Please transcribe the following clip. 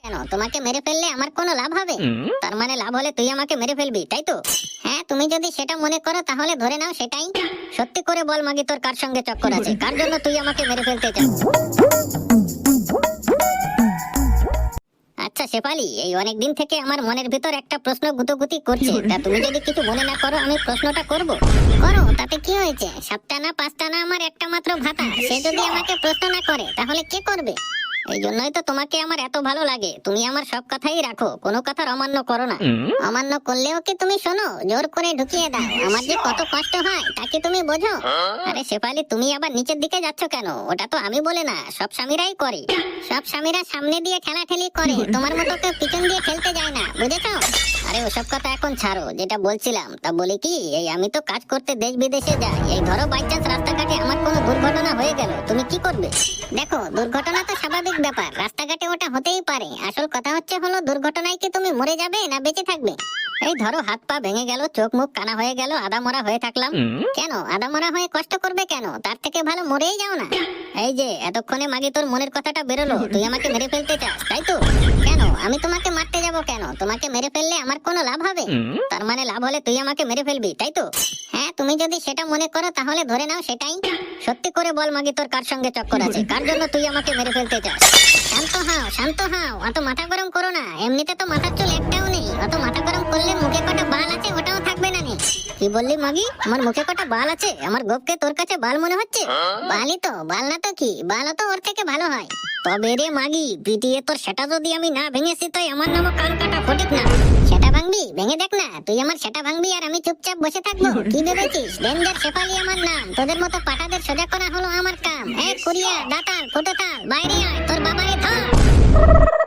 কেন তোমাকে মেরে ফেললে আমার কোনো লাভ হবে? তার মানে লাভ হলে তুই আমাকে মেরে ফেলবি, তাই তো? হ্যাঁ, তুমি যদি সেটা মনে করো তাহলে ধরে নাও সেটাই। সত্যি করে বল মাগি, তোর কার সঙ্গে চক্কর আছে? কার জন্য তুই আমাকে মেরে ফেলতে চাস? আচ্ছা শেফালি, এই অনেক দিন থেকে আমার মনের ভিতর একটা প্রশ্ন গুতগুতি করছে। তা তুমি যদি কিছু মনে না করো আমি প্রশ্নটা করব। করো, তাতে কি হয়েছে? 7টা না 5টা না আমার একটা মাত্র ভাতা, সে যদি আমাকে প্রশ্ন না করে তাহলে কে করবে? এই জন্যই তো তোমাকে আমার এত ভালো লাগে। তুমি আমার সব কথাই রাখো, কোনো কথার অমান্য করো না। অমান্য করলেও কি তুমি শোনো? জোর করে ঢুকিয়ে দাও। আমার যে কত কষ্ট হয় তা কি তুমি বোঝো? আরে শেফালি, তুমি আবার নিচের দিকে যাচ্ছ কেন? ওটা তো আমি বলে না, সব স্বামীরাই করে। সব স্বামীরা সামনে দিয়ে ঠেলাঠেলি করে, তোমার মতো কেউ পিছন দিয়ে খেলতে যায় না, বুঝেছো? আরে ওসব কথা এখন ছাড়ো, যেটা বলছিলাম তা বলি কি, এই আমি তো কাজ করতে দেশ বিদেশে যাই। এই ধরো বাই চান্স রাস্তাঘাটে আমার কোনো দুর্ঘটনা হয়ে গেল, তুমি কি করবে? দেখো, দুর্ঘটনা তো স্বাভাবিক ব্যাপার, রাস্তাঘাটে ওটা হতেই পারে। আসল কথা হচ্ছে হলো দুর্ঘটনায় কি তুমি মরে যাবে না বেঁচে থাকবে? এই ধরো হাত পা ভেঙে গেল, চোখ মুখ কানা হয়ে গেল, আদামরা হয়ে থাকলাম। কেন আদামরা হয়ে কষ্ট করবে কেন? তার থেকে ভালো মরেই যাও না। এই যে এতক্ষণে মাগি তোর মনের কথাটা বেরোলো, তুই আমাকে মেরে ফেলতে চাস, তাই তো? কেন আমি তোমাকে মারতে যাব কেন? তোমাকে মেরে ফেললে আমার কোনো লাভ হবে? তার মানে লাভ হলে তুই আমাকে মেরে ফেলবি, তাই তো? হ্যাঁ, তুমি যদি সেটা মনে করো তাহলে ধরে নাও সেটাই। সত্যি করে বল মাগি, তোর কার সঙ্গে চক্কর আছে? কার জন্য তুই আমাকে মেরে ফেলতে চাস? শান্ত হও, শান্ত হও, অত মাথা গরম করো না। এমনিতে তো মাথার চুল একটাও নেই, অত মাথা গরম করলে মুখে কটা বাল আছে ওটাও থাকবে না। কি বললি মাগি? আমার মুখে কটা বাল আছে? আমার গোপকে তোর কাছে বাল মনে হচ্ছে? বালই তো, বাল না তো কি? বালও তো ওর থেকে ভালো হয়। তবে রে মাগি, পিটিয়ে তোর সেটা যদি আমি না ভেঙেছি তাই আমার নামও কান কাটা ফটিক না। সেটা ভাঙবি? ভেঙে দেখ না। তুই আমার সেটা ভাঙবি আর আমি চুপচাপ বসে থাকবো? কি ভেবেছিস? ডেঞ্জার শেফালি আমার নাম। তোদের মতো পাঠাদের সোজা করা হলো আমার কাম। কুরিয়া, দাতাল, ফুটোতাল, বাইরে আয়, তোর বাবারে ধর।